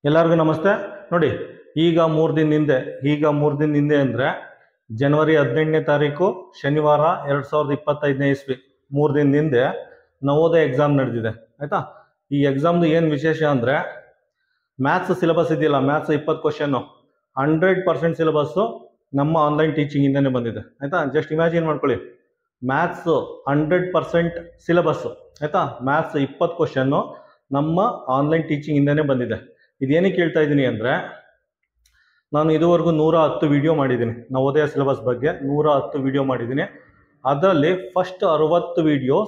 ಎಲ್ಲರಿಗೂ ನಮಸ್ತೆ. ನೋಡಿ, ಈಗ 3 ದಿನ ಹಿಂದೆ ಅಂದರೆ ಜನವರಿ 18ನೇ ತಾರೀಕು ಶನಿವಾರ 2025ನೇ ಇಸ್ವಿ 3 ದಿನದ ಹಿಂದೆ ನವೋದಯ ಎಕ್ಸಾಮ್ ನಡೆದಿದೆ. ಆಯ್ತಾ? ಈ ಎಕ್ಸಾಮ್ದು ಏನು ವಿಶೇಷ ಅಂದರೆ ಮ್ಯಾಥ್ಸ್ ಸಿಲೆಬಸ್ ಇದೆಯಲ್ಲ, ಮ್ಯಾಥ್ಸ್ 20 ಕ್ವಶನ್ನು 100% ಸಿಲೆಬಸ್ಸು ನಮ್ಮ ಆನ್ಲೈನ್ ಟೀಚಿಂಗಿಂದನೇ ಬಂದಿದೆ. ಆಯಿತಾ? ಜಸ್ಟ್ ಇಮ್ಯಾಜಿನ್ ಮಾಡ್ಕೊಳ್ಳಿ, ಮ್ಯಾಥ್ಸು 100% ಸಿಲೆಬಸ್ಸು. ಆಯಿತಾ? ಮ್ಯಾಥ್ಸ್ 20 ಕ್ವಶನ್ನು ನಮ್ಮ ಆನ್ಲೈನ್ ಟೀಚಿಂಗಿಂದನೇ ಬಂದಿದೆ. ಇದೇನಕ್ಕೆ ಹೇಳ್ತಾ ಇದ್ದೀನಿ ಅಂದರೆ, ನಾನು ಇದುವರೆಗೂ 110 ವಿಡಿಯೋ ಮಾಡಿದ್ದೀನಿ ನವೋದಯ ಸಿಲೆಬಸ್ ಬಗ್ಗೆ. 110 ವಿಡಿಯೋ ಮಾಡಿದ್ದೀನಿ. ಅದರಲ್ಲಿ ಫಸ್ಟ್ 60 ವಿಡಿಯೋ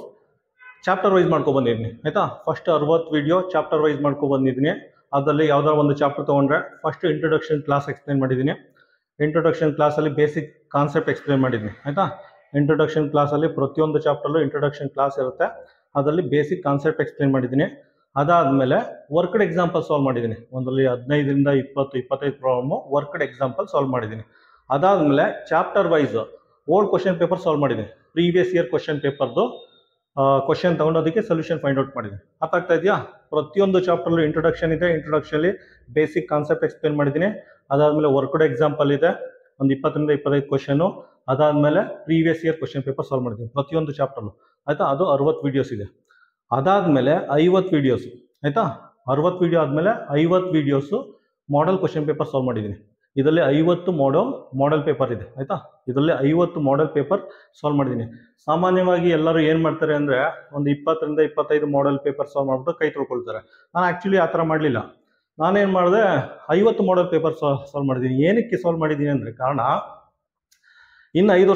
ಚಾಪ್ಟರ್ ವೈಸ್ ಮಾಡ್ಕೊಬಂದಿದ್ದೀನಿ. ಆಯಿತಾ? ಫಸ್ಟ್ 60 ವಿಡಿಯೋ ಚಾಪ್ಟರ್ ವೈಸ್ ಮಾಡ್ಕೊಬಂದಿದ್ದೀನಿ. ಅದರಲ್ಲಿ ಯಾವ್ದಾದ್ರು ಒಂದು ಚಾಪ್ಟರ್ ತೊಗೊಂಡ್ರೆ ಫಸ್ಟ್ ಇಂಟ್ರೊಡಕ್ಷನ್ ಕ್ಲಾಸ್ ಎಕ್ಸ್ಪ್ಲೇನ್ ಮಾಡಿದ್ದೀನಿ. ಇಂಟ್ರೊಡಕ್ಷನ್ ಕ್ಲಾಸಲ್ಲಿ ಬೇಸಿಕ್ ಕಾನ್ಸೆಪ್ಟ್ ಎಕ್ಸ್ಪ್ಲೇನ್ ಮಾಡಿದ್ದೀನಿ. ಆಯಿತಾ? ಇಂಟ್ರೊಡಕ್ಷನ್ ಕ್ಲಾಸಲ್ಲಿ ಪ್ರತಿಯೊಂದು ಚಾಪ್ಟರ್ಲ್ಲೂ ಇಂಟ್ರೊಡಕ್ಷನ್ ಕ್ಲಾಸ್ ಇರುತ್ತೆ. ಅದರಲ್ಲಿ ಬೇಸಿಕ್ ಕಾನ್ಸೆಪ್ಟ್ ಎಕ್ಸ್ಪ್ಲೇನ್ ಮಾಡಿದ್ದೀನಿ. ಅದಾದಮೇಲೆ ವರ್ಕ್ಡ್ ಎಕ್ಸಾಂಪಲ್ ಸಾಲ್ವ್ ಮಾಡಿದ್ದೀನಿ. ಒಂದರಲ್ಲಿ 15ರಿಂದ 20-25 ಪ್ರಾಬ್ಲಮ್ಮು ವರ್ಕ್ಡ್ ಎಕ್ಸಾಂಪಲ್ ಸಾಲ್ವ್ ಮಾಡಿದ್ದೀನಿ. ಅದಾದಮೇಲೆ chapter wise old question paper solve ಮಾಡಿದ್ದೀನಿ. ಪ್ರೀವಿಯಸ್ ಇಯರ್ ಕ್ವಶನ್ ಪೇಪರ್ದು ಕ್ವಶನ್ ತೊಗೊಂಡೋದಕ್ಕೆ ಸೊಲ್ಯೂಷನ್ ಫೈಂಡ್ ಔಟ್ ಮಾಡಿದ್ದೀನಿ. ಅರ್ಥ ಆಗ್ತಾ ಇದೆಯಾ? ಪ್ರತಿಯೊಂದು ಚಾಪ್ಟರ್ಲ್ಲೂ ಇಂಟ್ರೊಡಕ್ಷನ್ ಇದೆ. ಇಂಟ್ರೊಡಕ್ಷನಲ್ಲಿ ಬೇಸಿಕ್ ಕಾನ್ಸೆಪ್ಟ್ ಎಕ್ಸ್ಪ್ಲೇನ್ ಮಾಡಿದ್ದೀನಿ. ಅದಾದಮೇಲೆ ವರ್ಕ್ಡ್ ಎಕ್ಸಾಂಪಲ್ ಇದೆ, ಒಂದು 20ರಿಂದ 25 ಕ್ವಶನು. ಅದಾದಮೇಲೆ previous year question paper solve ಮಾಡಿದ್ದೀನಿ ಪ್ರತಿಯೊಂದು ಚಾಪ್ಟರ್ಲು. ಆಯಿತಾ? ಅದು 60 ವೀಡಿಯೋಸ್ ಇದೆ. ಅದಾದಮೇಲೆ 50 ವೀಡಿಯೋಸು. ಆಯಿತಾ? 60 ವೀಡಿಯೋ ಆದಮೇಲೆ 50 videos model question paper solve ಮಾಡಿದ್ದೀನಿ. ಇದರಲ್ಲಿ 50 ಮಾಡೆಲ್ ಪೇಪರ್ ಇದೆ. ಆಯಿತಾ? ಇದರಲ್ಲಿ 50 ಮಾಡೆಲ್ ಪೇಪರ್ ಸಾಲ್ವ್ ಮಾಡಿದ್ದೀನಿ. ಸಾಮಾನ್ಯವಾಗಿ ಎಲ್ಲರೂ ಏನು ಮಾಡ್ತಾರೆ ಅಂದರೆ, ಒಂದು 20ರಿಂದ 25 ಮಾಡೆಲ್ ಪೇಪರ್ ಸಾಲ್ವ್ ಮಾಡಿಬಿಟ್ಟು ಕೈ ತೊಳ್ಕೊಳ್ತಾರೆ. ನಾನು ಆ್ಯಕ್ಚುಲಿ ಆ ಥರ ಮಾಡಲಿಲ್ಲ. ನಾನೇನು ಮಾಡಿದೆ, 50 ಮಾಡೆಲ್ ಪೇಪರ್ ಸಾಲ್ವ್ ಮಾಡಿದ್ದೀನಿ. ಏನಕ್ಕೆ ಸಾಲ್ವ್ ಮಾಡಿದ್ದೀನಿ ಅಂದರೆ, ಕಾರಣ ಇನ್ನು 5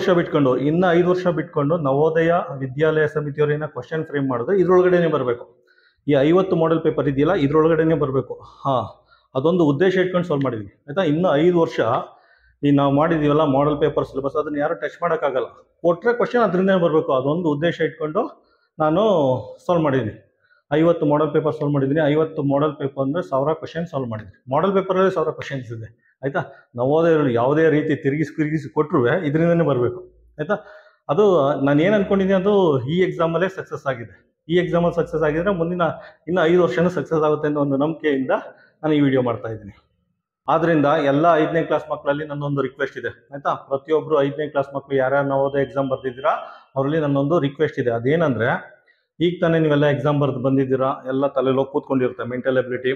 ವರ್ಷ ಬಿಟ್ಕೊಂಡು ನವೋದಯ ವಿದ್ಯಾಲಯ ಸಮಿತಿಯವರೇನ ಕ್ವಶನ್ ಫ್ರೇಮ್ ಮಾಡಿದ್ರೆ ಇದ್ರೊಳಗಡೆನೇ ಬರಬೇಕು. ಈ 50 ಮಾಡೆಲ್ ಪೇಪರ್ ಇದೆಯಲ್ಲ, ಇದ್ರೊಳಗಡೆನೇ ಬರಬೇಕು. ಅದೊಂದು ಉದ್ದೇಶ ಇಟ್ಕೊಂಡು ಸಾಲ್ವ್ ಮಾಡಿದ್ದೀನಿ. ಆಯಿತಾ? ಇನ್ನು 5 ವರ್ಷ ಈ ನಾವು ಮಾಡಿದ್ದೀವಲ್ಲ ಮಾಡೆಲ್ ಪೇಪರ್ ಸಿಲೆಬಸ್, ಅದನ್ನು ಯಾರು ಟಚ್ ಮಾಡೋಕ್ಕಾಗಲ್ಲ. ಕೊಟ್ಟರೆ ಕ್ವಶನ್ ಅದರಿಂದನೇ ಬರಬೇಕು. ಅದೊಂದು ಉದ್ದೇಶ ಇಟ್ಕೊಂಡು ನಾನು ಸಾಲ್ವ್ ಮಾಡಿದ್ದೀನಿ. 50 ಮಾಡೆಲ್ ಪೇಪರ್ ಸಾಲ್ವ್ ಮಾಡಿದ್ದೀನಿ. 50 ಮಾಡೆಲ್ ಪೇಪರ್ ಅಂದರೆ 1000 ಕ್ವಶನ್ ಸಾಲ್ವ್ ಮಾಡಿದ್ದೀನಿ. ಮಾಡೆಲ್ ಪೇಪರಲ್ಲಿ 1000 ಕ್ವಶನ್ಸ್ ಇದೆ. ಆಯಿತಾ? ನವೋದಯದಲ್ಲಿ ಯಾವುದೇ ರೀತಿ ತಿರುಗಿಸಿ ಕೊಟ್ಟರು ಇದರಿಂದನೇ ಬರಬೇಕು. ಆಯಿತಾ? ಅದು ನಾನು ಏನು ಅಂದ್ಕೊಂಡಿದ್ದೀನಿ, ಅದು ಈ ಎಕ್ಸಾಮಲ್ಲೇ ಸಕ್ಸಸ್ ಆಗಿದೆ. ಈ ಎಕ್ಸಾಮಲ್ಲಿ ಸಕ್ಸಸ್ ಆಗಿದ್ರೆ ಮುಂದಿನ ಇನ್ನು 5 ವರ್ಷನೂ ಸಕ್ಸಸ್ ಆಗುತ್ತೆ ಅನ್ನೋ ಒಂದು ನಂಬಿಕೆಯಿಂದ ನಾನು ಈ ವಿಡಿಯೋ ಮಾಡ್ತಾ ಇದ್ದೀನಿ. ಆದ್ದರಿಂದ ಎಲ್ಲ 5ನೇ ಕ್ಲಾಸ್ ಮಕ್ಕಳಲ್ಲಿ ನನ್ನೊಂದು ರಿಕ್ವೆಸ್ಟ್ ಇದೆ. ಆಯಿತಾ? ಪ್ರತಿಯೊಬ್ಬರು 5ನೇ ಕ್ಲಾಸ್ ಮಕ್ಕಳು ಯಾರ್ಯಾರು ನವೋದಯ ಎಕ್ಸಾಮ್ ಬರ್ದಿದ್ದೀರಾ ಅವರಲ್ಲಿ ನನ್ನೊಂದು ರಿಕ್ವೆಸ್ಟ್ ಇದೆ. ಅದೇನೆಂದರೆ, ಈಗ ತಾನೇ ನೀವೆಲ್ಲ ಎಕ್ಸಾಮ್ ಬಂದಿದ್ದೀರಾ, ಎಲ್ಲ ತಲೆಲೋಗಿ ಕೂತ್ಕೊಂಡಿರುತ್ತೆ. ಮೆಂಟಲ್ ಎಬಿಲಿಟಿ,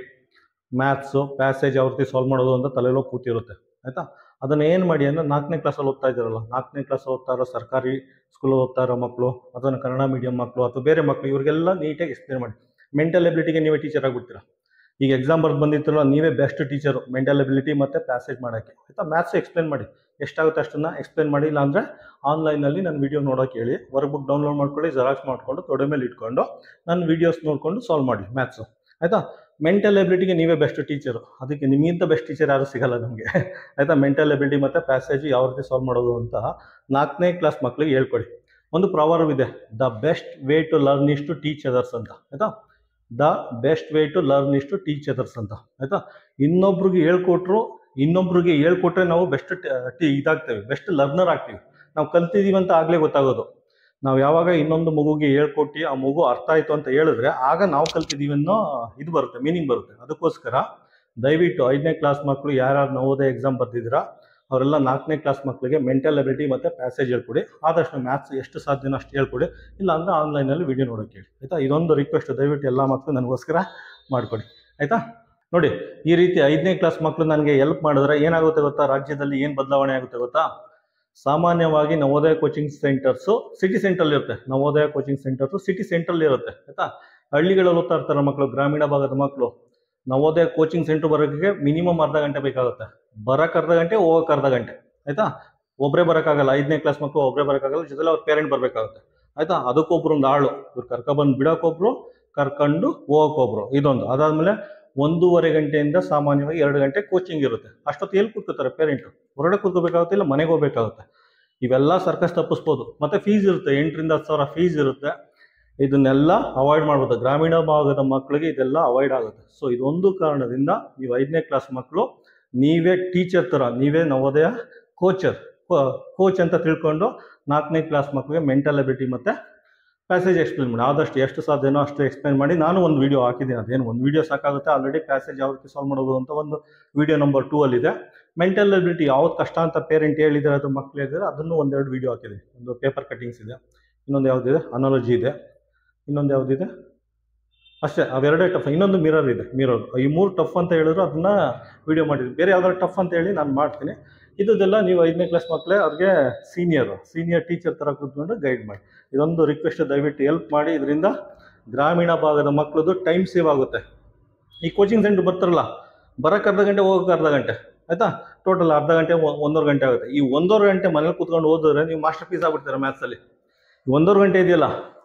ಮ್ಯಾಥ್ಸು, ಪ್ಯಾಸೇಜ್ ಯಾವ ರೀತಿ ಸಾಲ್ವ್ ಮಾಡೋದು ಅಂತ ತಲೆಲೋಗಿ ಕೂತಿರುತ್ತೆ. ಆಯಿತಾ? ಅದನ್ನು ಏನು ಮಾಡಿ ಅಂದರೆ, 4ನೇ ಕ್ಲಾಸಲ್ಲಿ ಓದ್ತಾ ಇದ್ದೀರಲ್ಲ, 4ನೇ ಕ್ಲಾಸಲ್ಲಿ ಓದ್ತಾ ಇರೋ ಸರ್ಕಾರಿ ಸ್ಕೂಲಲ್ಲಿ ಓದ್ತಾ ಇರೋ ಮಕ್ಕಳು, ಅದನ್ನು ಕನ್ನಡ ಮೀಡಿಯಂ ಮಕ್ಕಳು ಅಥವಾ ಬೇರೆ ಮಕ್ಕಳು, ಇವ್ರಿಗೆಲ್ಲ ನೀಟಾಗಿ ಎಕ್ಸ್ಪ್ಲೇನ್ ಮಾಡಿ. ಮೆಂಟಲ್ ಎಬಿಲಿಟಿಗೆ ನೀವೇ ಟೀಚರ್ ಆಗಿಬಿಡ್ತೀರಾ. ಈಗ ಎಕ್ಸಾಮ್ ಬಂದಿರ್ತೀರಲ್ಲ, ನೀವೇ ಬೆಸ್ಟ್ ಟೀಚರು ಮೆಂಟಲ್ ಎಬಿಲಿಟಿ ಮತ್ತು ಪ್ಯಾಸೇಜ್ ಮಾಡೋಕ್ಕೆ. ಆಯಿತಾ? ಮ್ಯಾಥ್ಸ್ ಎಕ್ಸ್ಪ್ಲೇನ್ ಮಾಡಿ, ಎಷ್ಟಾಗುತ್ತೆ ಅಷ್ಟನ್ನು ಎಕ್ಸ್ಪ್ಲೇನ್ ಮಾಡಿ. ಇಲ್ಲಾಂದರೆ ಆನ್ಲೈನಲ್ಲಿ ನನ್ನ ವೀಡಿಯೋ ನೋಡೋಕೆ ಹೇಳಿ, ವರ್ಕ್ ಬುಕ್ ಡೌನ್ಲೋಡ್ ಮಾಡ್ಕೊಳ್ಳಿ, ಜೆರಾಕ್ಸ್ ಮಾಡಿಕೊಂಡು ತೊಡೆ ಮೇಲೆ ಇಟ್ಕೊಂಡು ನನ್ನ ವೀಡಿಯೋಸ್ ನೋಡಿಕೊಂಡು ಸಾಲ್ವ್ ಮಾಡಿ ಮ್ಯಾಥ್ಸು. ಆಯಿತಾ? ಮೆಂಟಲ್ ಎಬಿಲಿಟಿಗೆ ನೀವೇ ಬೆಸ್ಟ್ ಟೀಚರು. ಅದಕ್ಕೆ ನಿಮಗಿಂತ ಬೆಸ್ಟ್ ಟೀಚರ್ ಯಾರೂ ಸಿಗಲ್ಲ ನಮಗೆ. ಆಯಿತಾ? ಮೆಂಟಲ್ ಎಬಿಲಿಟಿ ಮತ್ತು ಪ್ಯಾಸೇಜ್ ಯಾವ ರೀತಿ ಸಾಲ್ವ್ ಮಾಡೋದು ಅಂತ 4ನೇ ಕ್ಲಾಸ್ ಮಕ್ಕಳಿಗೆ ಹೇಳ್ಕೊಡಿ. ಒಂದು ಪ್ರಾವರ್ಬ್ ಇದೆ, the best way to learn is to teach others ಅಂತ. ಆಯಿತಾ? The best way to learn is to teach others ಅಂತ. ಆಯಿತಾ? ಇನ್ನೊಬ್ರಿಗೆ ಹೇಳ್ಕೊಟ್ರೆ ನಾವು ಬೆಸ್ಟ್ ಇದಾಗ್ತೇವೆ, ಬೆಸ್ಟ್ ಲರ್ನರ್ ಆಗ್ತೀವಿ. ನಾವು ಕಲ್ತಿದ್ದೀವಿ ಅಂತ ಆಗಲೇ ಗೊತ್ತಾಗೋದು. ನಾವು ಯಾವಾಗ ಇನ್ನೊಂದು ಮಗುಗೆ ಹೇಳ್ಕೊಟ್ಟು ಆ ಮಗು ಅರ್ಥ ಆಯಿತು ಅಂತ ಹೇಳಿದ್ರೆ ಆಗ ನಾವು ಕಲ್ತಿದ್ದೀವಿ ಅನ್ನೋ ಇದು ಬರುತ್ತೆ, ಮೀನಿಂಗ್ ಬರುತ್ತೆ. ಅದಕ್ಕೋಸ್ಕರ ದಯವಿಟ್ಟು 5ನೇ ಕ್ಲಾಸ್ ಮಕ್ಕಳು ಯಾರ್ಯಾರು ನವೋದಯ ಎಕ್ಸಾಮ್ ಬರ್ತಿದ್ದೀರಾ ಅವರೆಲ್ಲ 4ನೇ ಕ್ಲಾಸ್ ಮಕ್ಕಳಿಗೆ ಮೆಂಟಲ್ ಎಬಿಲಿಟಿ ಮತ್ತು ಪ್ಯಾಸೇಜ್ ಹೇಳ್ಕೊಡಿ. ಆದಷ್ಟು ಮ್ಯಾಥ್ಸ್ ಎಷ್ಟು ಸಾಧ್ಯನೋ ಅಷ್ಟು ಹೇಳ್ಕೊಡಿ. ಇಲ್ಲ ಅಂದರೆ ಆನ್ಲೈನಲ್ಲಿ ವಿಡಿಯೋ ನೋಡೋಕೆ ಹೇಳಿ. ಆಯಿತಾ? ಇದೊಂದು ರಿಕ್ವೆಸ್ಟ್ ದಯವಿಟ್ಟು ಎಲ್ಲ ಮಕ್ಕಳು ನನಗೋಸ್ಕರ ಮಾಡಿಕೊಡಿ. ಆಯಿತಾ? ನೋಡಿ, ಈ ರೀತಿ 5ನೇ ಕ್ಲಾಸ್ ಮಕ್ಕಳು ನನಗೆ ಹೆಲ್ಪ್ ಮಾಡಿದ್ರೆ ಏನಾಗುತ್ತೆ ಗೊತ್ತಾ? ರಾಜ್ಯದಲ್ಲಿ ಏನು ಬದಲಾವಣೆ ಆಗುತ್ತೆ ಗೊತ್ತಾ? ಸಾಮಾನ್ಯವಾಗಿ ನವೋದಯ ಕೋಚಿಂಗ್ ಸೆಂಟರ್ಸು ಸಿಟಿ ಸೆಂಟ್ರಲ್ಲಿ ಇರುತ್ತೆ. ನವೋದಯ ಕೋಚಿಂಗ್ ಸೆಂಟರ್ಸು ಸಿಟಿ ಸೆಂಟ್ರಲ್ಲಿ ಇರುತ್ತೆ. ಆಯಿತಾ? ಹಳ್ಳಿಗಳಲ್ಲಿ ಓದ್ತಾ ಇರ್ತಾರೆ ಮಕ್ಕಳು, ಗ್ರಾಮೀಣ ಭಾಗದ ಮಕ್ಕಳು. ನವೋದಯ ಕೋಚಿಂಗ್ ಸೆಂಟ್ರ್ ಬರೋಕ್ಕೆ ಮಿನಿಮಮ್ ಅರ್ಧ ಗಂಟೆ ಬೇಕಾಗುತ್ತೆ. ಬರೋಕ್ಕೆ ಅರ್ಧ ಗಂಟೆ, ಹೋಗೋಕ್ಕೆ ಅರ್ಧ ಗಂಟೆ. ಆಯಿತಾ? ಒಬ್ಬರೇ ಬರೋಕ್ಕಾಗಲ್ಲ. 5ನೇ ಕ್ಲಾಸ್ ಮಕ್ಕಳು ಒಬ್ಬರೇ ಬರೋಕ್ಕಾಗಲ್ಲ, ಜೊತೆಲಿ ಅವ್ರ ಪೇರೆಂಟ್ ಬರಬೇಕಾಗುತ್ತೆ. ಆಯಿತಾ? ಅದಕ್ಕೊಬ್ರೊಂದು ಆಳು, ಇವ್ರು ಕರ್ಕೊಬಂದು ಬಿಡೋಕ್ಕೊಬ್ರು, ಕರ್ಕೊಂಡು ಹೋಗೋಕ್ಕೊಬ್ರು, ಇದೊಂದು. ಅದಾದಮೇಲೆ 1.5 ಗಂಟೆಯಿಂದ ಸಾಮಾನ್ಯವಾಗಿ 2 ಗಂಟೆ ಕೋಚಿಂಗ್ ಇರುತ್ತೆ. ಅಷ್ಟೊತ್ತು ಎಲ್ಲಿ ಕೂತ್ಕೋತಾರೆ ಪೇರೆಂಟು? ಹೊರಗಡೆ ಕೂತ್ಕೋಬೇಕಾಗುತ್ತೆ, ಇಲ್ಲ ಮನೆಗೆ ಹೋಗ್ಬೇಕಾಗುತ್ತೆ. ಇವೆಲ್ಲ ಸರ್ಕಸ್ ತಪ್ಪಿಸ್ಬೋದು. ಮತ್ತು ಫೀಸ್ ಇರುತ್ತೆ, 8ರಿಂದ 10 ಸಾವಿರ ಫೀಸ್ ಇರುತ್ತೆ. ಇದನ್ನೆಲ್ಲ ಅವಾಯ್ಡ್ ಮಾಡ್ಬೋದು. ಗ್ರಾಮೀಣ ಭಾಗದ ಮಕ್ಕಳಿಗೆ ಇದೆಲ್ಲ ಅವಾಯ್ಡ್ ಆಗುತ್ತೆ. ಸೊ ಇದೊಂದು ಕಾರಣದಿಂದ ನೀವು 5ನೇ ಕ್ಲಾಸ್ ಮಕ್ಕಳು ನೀವೇ ಟೀಚರ್ ಥರ, ನೀವೇ ನವೋದಯ ಕೋಚ್ ಅಂತ ತಿಳ್ಕೊಂಡು 4ನೇ ಕ್ಲಾಸ್ ಮಕ್ಕಳಿಗೆ ಮೆಂಟಲ್ ಎಬಿಲಿಟಿ ಮತ್ತು ಪ್ಯಾಸೇಜ್ ಎಕ್ಸ್ಪ್ಲೇನ್ ಮಾಡಿ, ಆದಷ್ಟು ಎಷ್ಟು ಸಾಧ್ಯನೋ ಅಷ್ಟು ಎಕ್ಸ್ಪ್ಲೇನ್ ಮಾಡಿ. ನಾನು ಒಂದು ವೀಡಿಯೋ ಹಾಕಿದ್ದೀನಿ, ಅದೇನು ಒಂದು ವೀಡಿಯೋ ಸಾಕಾಗುತ್ತೆ. ಆಲ್ರೆಡಿ ಪ್ಯಾಸೇಜ್ ಯಾವ ರೀತಿ ಸಾಲ್ವ್ ಮಾಡೋದು ಅಂತ ಒಂದು ವೀಡಿಯೋ ನಂಬರ್ 2 ಅಲ್ಲಿದೆ. ಮೆಂಟಲ್ ಎಬಿಲಿಟಿ ಯಾವ್ದು ಕಷ್ಟ ಅಂತ ಪೇರೆಂಟ್ ಹೇಳಿದ್ದಾರೆ, ಅದು ಮಕ್ಳು ಹೇಳಿದ್ದಾರೆ, ಅದನ್ನು ಒಂದೆರಡು ವೀಡಿಯೋ ಹಾಕಿದ್ದೀನಿ. ಒಂದು ಪೇಪರ್ ಕಟ್ಟಿಂಗ್ಸ್ ಇದೆ, ಇನ್ನೊಂದು ಯಾವುದಿದೆ ಅನಾಲಜಿ ಇದೆ, ಇನ್ನೊಂದು ಯಾವುದಿದೆ ಅಷ್ಟೇ, ಅವೆರಡೇ ಟಫ್. ಇನ್ನೊಂದು ಮಿರರ್ ಇದೆ, ಮಿರರ್. ಈ 3 ಟಫ್ ಅಂತ ಹೇಳಿದ್ರು, ಅದನ್ನ ವೀಡಿಯೋ ಮಾಡಿದ್ವಿ. ಬೇರೆ ಯಾವ್ದಾದ್ರು ಟಫ್ ಅಂತ ಹೇಳಿ ನಾನು ಮಾಡ್ತೀನಿ. ಇದೆಲ್ಲ ನೀವು 5ನೇ ಕ್ಲಾಸ್ ಮಕ್ಕಳೇ, ಅವ್ರಿಗೆ ಸೀನಿಯರ್ ಟೀಚರ್ ಥರ ಕೂತ್ಕೊಂಡು ಗೈಡ್ ಮಾಡಿ. ಇದೊಂದು ರಿಕ್ವೆಸ್ಟ್, ದಯವಿಟ್ಟು ಹೆಲ್ಪ್ ಮಾಡಿ. ಇದರಿಂದ ಗ್ರಾಮೀಣ ಭಾಗದ ಮಕ್ಕಳದು ಟೈಮ್ ಸೇವ್ ಆಗುತ್ತೆ. ಈ ಕೋಚಿಂಗ್ ಸೆಂಟರ್ ಬರ್ತಾರಲ್ಲ, ಬರೋಕ್ಕೆ ಅರ್ಧ ಗಂಟೆ, ಹೋಗೋಕೆ ಅರ್ಧ ಗಂಟೆ, ಆಯಿತಾ? ಟೋಟಲ್ ಅರ್ಧ ಗಂಟೆ 1.5 ಗಂಟೆ ಆಗುತ್ತೆ. ಈ 1.5 ಗಂಟೆ ಮನೇಲಿ ಕೂತ್ಕೊಂಡು ಓದಿದ್ರೆ ನೀವು ಮಾಸ್ಟರ್ ಪೀಸ್ ಆಗ್ಬಿಡ್ತೀರ ಮ್ಯಾಥ್ಸಲ್ಲಿ. 1.5 ಗಂಟೆ ಇದೆಯಲ್ಲ,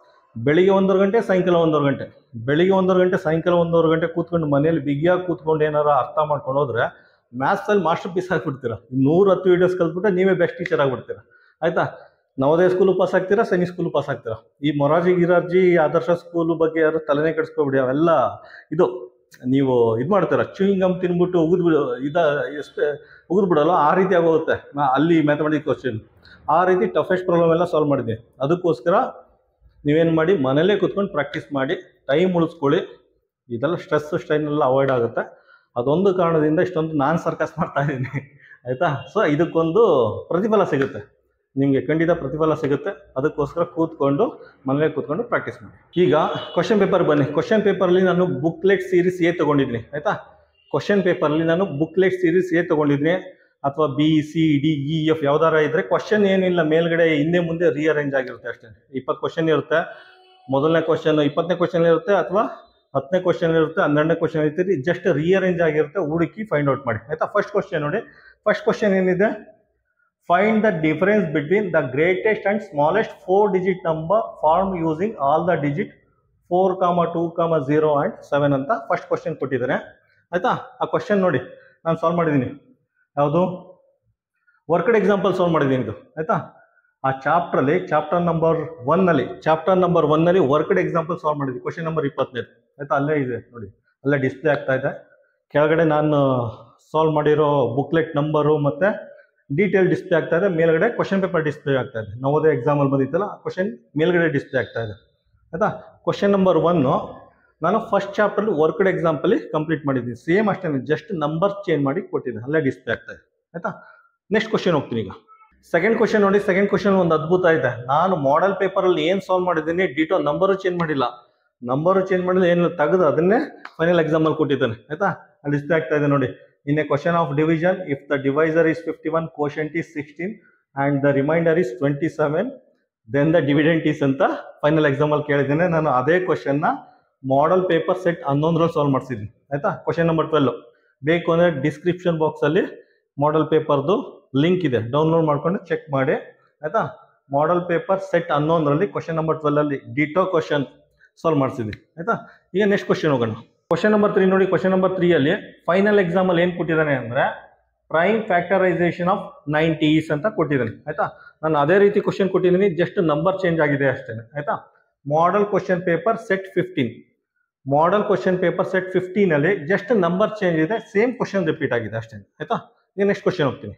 ಬೆಳಿಗ್ಗೆ 1.5 ಗಂಟೆ, ಸಾಯಂಕಾಲ 1.5 ಗಂಟೆ, ಬೆಳಿಗ್ಗೆ 1.5 ಗಂಟೆ, ಸಾಯಂಕಾಲ 1.5 ಗಂಟೆ ಕೂತ್ಕೊಂಡು ಮನೇಲಿ ಬಿಗಿಯಾಗಿ ಕೂತ್ಕೊಂಡು ಏನಾರ ಅರ್ಥ ಮಾಡ್ಕೊಂಡು ಹೋದ್ರೆ ಮ್ಯಾಥ್ಸಲ್ಲಿ ಮಾಸ್ಟರ್ ಪೀಸ್ ಆಗಿಬಿಡ್ತೀರ. 110 ವೀಡಿಯೋಸ್ ಕಲ್ತ್ಬಿಟ್ರೆ ನೀವೇ ಬೆಸ್ಟ್ ಟೀಚರ್ ಆಗಿಬಿಡ್ತೀರ, ಆಯಿತಾ? ನವೋದಯ ಸ್ಕೂಲು ಪಾಸ್ ಆಗ್ತೀರಾ, ಸೈನಿಕ್ ಸ್ಕೂಲು ಪಾಸ್ ಆಗ್ತೀರಾ. ಈ ಮೊರಾರ್ಜಿ ಗಿರಾರ್ಜಿ ಆದರ್ಶ ಸ್ಕೂಲು ಬಗ್ಗೆ ಯಾರು ತಲೆನೇ ಕೆಡಿಸ್ಕೊಬಿಡಿ. ಅವೆಲ್ಲ ಇದು ನೀವು ಇದು ಮಾಡ್ತೀರ, ಚೂಯಿಂಗ್ ಗಮ್ ತಿನ್ಬಿಟ್ಟು ಉಗಿದ್ಬಿಡಲ್ಲ, ಆ ರೀತಿ ಆಗೋಗುತ್ತೆ. ಅಲ್ಲಿ ಮ್ಯಾಥಮೆಟಿಕ್ಸ್ ಕ್ವಶನ್ ಆ ರೀತಿ ಟಫೆಸ್ಟ್ ಪ್ರಾಬ್ಲಮ್ ಎಲ್ಲ ಸಾಲ್ವ್ ಮಾಡಿದ್ದೀನಿ. ಅದಕ್ಕೋಸ್ಕರ ನೀವೇನು ಮಾಡಿ, ಮನೇಲೇ ಕೂತ್ಕೊಂಡು ಪ್ರಾಕ್ಟೀಸ್ ಮಾಡಿ, ಟೈಮ್ ಉಳಿಸ್ಕೊಳ್ಳಿ. ಇದೆಲ್ಲ ಸ್ಟ್ರೆನ್ ಎಲ್ಲ ಅವಾಯ್ಡ್ ಆಗುತ್ತೆ. ಅದೊಂದು ಕಾರಣದಿಂದ ಇಷ್ಟೊಂದು ನಾನು ಸರ್ಕಸ್ ಮಾಡ್ತಾ ಇದ್ದೀನಿ, ಆಯಿತಾ? ಸೊ ಇದಕ್ಕೊಂದು ಪ್ರತಿಫಲ ಸಿಗುತ್ತೆ ನಿಮಗೆ, ಖಂಡಿತ ಪ್ರತಿಫಲ ಸಿಗುತ್ತೆ. ಅದಕ್ಕೋಸ್ಕರ ಕೂತ್ಕೊಂಡು ಮನೇಲೆ ಕೂತ್ಕೊಂಡು ಪ್ರಾಕ್ಟೀಸ್ ಮಾಡಿ. ಈಗ ಕ್ವಶನ್ ಪೇಪರ್ ಬನ್ನಿ. ಕ್ವಶನ್ ಪೇಪರಲ್ಲಿ ನಾನು ಬುಕ್ಲೆಟ್ ಸೀರೀಸ್ ಎ ತೊಗೊಂಡಿದ್ದೀನಿ, ಆಯಿತಾ? ಕ್ವಶನ್ ಪೇಪರಲ್ಲಿ ನಾನು ಬುಕ್ಲೆಟ್ ಸೀರೀಸ್ ಎ ತೊಗೊಂಡಿದ್ದೀನಿ. ಅಥವಾ BCDEF ಯಾವ್ದಾರ ಇದ್ದರೆ ಕ್ವಶನ್ ಏನಿಲ್ಲ, ಮೇಲ್ಗಡೆ ಹಿಂದೆ ಮುಂದೆ ರೀಅರೇಂಜ್ ಆಗಿರುತ್ತೆ ಅಷ್ಟೇ. 20 ಕ್ವಶನ್ ಇರುತ್ತೆ. ಮೊದಲನೇ ಕ್ವಶನ್ 20ನೇ ಕ್ವಶನ್ ಇರುತ್ತೆ, ಅಥವಾ 10ನೇ ಕ್ವಶನ್ ಇರುತ್ತೆ, 12ನೇ ಕ್ವಶನ್ ಇರ್ತೀರಿ. ಜಸ್ಟ್ ರೀಅರೇಂಜ್ ಆಗಿರುತ್ತೆ, ಹುಡುಕಿ ಫೈಂಡ್ ಔಟ್ ಮಾಡಿ, ಆಯಿತಾ? ಫಸ್ಟ್ ಕ್ವಶನ್ ನೋಡಿ. ಫಸ್ಟ್ ಕ್ವಶನ್ ಏನಿದೆ, find the difference between the greatest and smallest 4-digit number form using all the digit 4, 2, 0 and 7 ಅಂತ ಫಸ್ಟ್ ಕ್ವಶನ್ ಕೊಟ್ಟಿದ್ದಾರೆ, ಆಯಿತಾ? ಆ ಕ್ವಶನ್ ನೋಡಿ ನಾನು ಸಾಲ್ವ್ ಮಾಡಿದ್ದೀನಿ. ಯಾವುದು? ವರ್ಕ್ಡ್ ಎಕ್ಸಾಂಪಲ್ ಸಾಲ್ವ್ ಮಾಡಿದ್ದೀನಿ ಇದು, ಆಯಿತಾ? ಆ ಚಾಪ್ಟ್ರಲ್ಲಿ ಚಾಪ್ಟರ್ ನಂಬರ್ 1ನಲ್ಲಿ ವರ್ಕ್ಡ್ ಎಕ್ಸಾಂಪಲ್ ಸಾಲ್ವ್ ಮಾಡಿದ್ವಿ. ಕ್ವಶನ್ ನಂಬರ್ 25, ಆಯಿತಾ? ಅಲ್ಲೇ ಇದೆ ನೋಡಿ, ಅಲ್ಲೇ ಡಿಸ್ಪ್ಲೇ ಆಗ್ತಾ ಇದೆ. ಕೆಳಗಡೆ ನಾನು ಸಾಲ್ವ್ ಮಾಡಿರೋ ಬುಕ್ಲೆಟ್ ನಂಬರು ಮತ್ತು ಡೀಟೇಲ್ ಡಿಸ್ಪ್ಲೇ ಆಗ್ತಾ ಇದೆ. ಮೇಲ್ಗಡೆ ಕ್ವಶನ್ ಪೇಪರ್ ಡಿಸ್ಪ್ಲೇ ಆಗ್ತಾ ಇದೆ. ನವೋದಯ ಎಕ್ಸಾಮಲ್ಲಿ ಬಂದಿತ್ತಲ್ಲ, ಕ್ವಶನ್ ಮೇಲ್ಗಡೆ ಡಿಸ್ಪ್ಲೇ ಆಗ್ತಾ ಇದೆ, ಆಯಿತಾ? ಕ್ವಶನ್ ನಂಬರ್ 1 ನಾನು ಫಸ್ಟ್ ಚಾಪ್ಟರ್ಲಿ ವರ್ಕ್ಡ್ ಎಕ್ಸಾಂಪಲ್ಲಿ ಕಂಪ್ಲೀಟ್ ಮಾಡಿದ್ದೀನಿ. ಸೇಮ್ ಅಷ್ಟೇ, ಜಸ್ಟ್ ನಂಬರ್ ಚೇಂಜ್ ಮಾಡಿ ಕೊಟ್ಟಿದ್ದೀನಿ, ಅಲ್ಲೇ ಡಿಸ್ಪ್ಲೇ ಆಗ್ತಾ ಇದೆ, ಆಯಿತಾ? ನೆಕ್ಸ್ಟ್ ಕ್ವಶನ್ ಹೋಗ್ತೀನಿ. ಈಗ ಸೆಕೆಂಡ್ ಕ್ವಶನ್ ನೋಡಿ. ಸೆಕೆಂಡ್ ಕ್ವಶನ್ ಒಂದು ಅದ್ಭುತ ಇದೆ. ನಾನು ಮಾಡೆಲ್ ಪೇಪರಲ್ಲಿ ಏನು ಸಾಲ್ವ್ ಮಾಡಿದ್ದೀನಿ, ಡಿಟೋ ನಂಬರು ಚೇಂಜ್ ಮಾಡಿಲ್ಲ. ಏನು ತೆಗೆದು ಅದನ್ನೇ ಫೈನಲ್ ಎಕ್ಸಾಮಲ್ಲಿ ಕೊಟ್ಟಿದ್ದಾನೆ, ಆಯಿತಾ? ಅಲ್ಲಿ ಡಿಸ್ಪ್ಲೇ ಆಗ್ತಾ ಇದೆ ನೋಡಿ. In a question of division, if the divisor is 51, quotient is 16 and the remainder is 27, then the dividend is ಅಂತ ಫೈನಲ್ ಎಕ್ಸಾಮಲ್ಲಿ ಕೇಳಿದ್ದೇನೆ. ನಾನು ಅದೇ ಕ್ವಶನ್ನ ಮಾಡೆಲ್ ಪೇಪರ್ ಸೆಟ್ 11ರಲ್ಲಿ ಸಾಲ್ವ್ ಮಾಡಿಸಿದ್ದೀನಿ, ಆಯಿತಾ? ಕ್ವಶನ್ ನಂಬರ್ 12 ಬೇಕು ಅಂದರೆ ಡಿಸ್ಕ್ರಿಪ್ಷನ್ ಬಾಕ್ಸಲ್ಲಿ ಮಾಡೆಲ್ ಪೇಪರ್ದು ಲಿಂಕ್ ಇದೆ, ಡೌನ್ಲೋಡ್ ಮಾಡ್ಕೊಂಡು ಚೆಕ್ ಮಾಡಿ, ಆಯಿತಾ? ಮಾಡೆಲ್ ಪೇಪರ್ ಸೆಟ್ 11ರಲ್ಲಿ ಕ್ವಶನ್ ನಂಬರ್ 12ಅಲ್ಲಿ ಡಿಟೋ ಕ್ವಶನ್ ಸಾಲ್ವ್ ಮಾಡಿಸಿದ್ವಿ, ಆಯಿತಾ? ಈಗ ನೆಕ್ಸ್ಟ್ ಕ್ವಶನ್ ಹೋಗೋಣ. ಕ್ವಶನ್ ನಂಬರ್ 3 ನೋಡಿ. ಕ್ವಶನ್ ನಂಬರ್ 3ಅಲ್ಲಿ ಫೈನಲ್ ಎಕ್ಸಾಮಲ್ಲಿ ಏನು ಕೊಟ್ಟಿದ್ದಾನೆ ಅಂದರೆ ಪ್ರೈಮ್ ಫ್ಯಾಕ್ಟರೈಸೇಷನ್ ಆಫ್ 90s ಅಂತ ಕೊಟ್ಟಿದ್ದಾನೆ, ಆಯಿತಾ? ನಾನು ಅದೇ ರೀತಿ ಕ್ವಶನ್ ಕೊಟ್ಟಿದ್ದೀನಿ, ಜಸ್ಟ್ ನಂಬರ್ ಚೇಂಜ್ ಆಗಿದೆ ಅಷ್ಟೇ, ಆಯಿತಾ? ಮಾಡೆಲ್ ಕ್ವಶನ್ ಪೇಪರ್ ಸೆಟ್ 15 ಅಲ್ಲಿ ಜಸ್ಟ್ ನಂಬರ್ ಚೇಂಜ್ ಇದೆ, ಸೇಮ್ ಕ್ವಶನ್ ರಿಪೀಟ್ ಆಗಿದೆ ಅಷ್ಟೇ, ಆಯಿತಾ? ಈಗ ನೆಕ್ಸ್ಟ್ ಕ್ವಶನ್ ಹೋಗ್ತೀನಿ.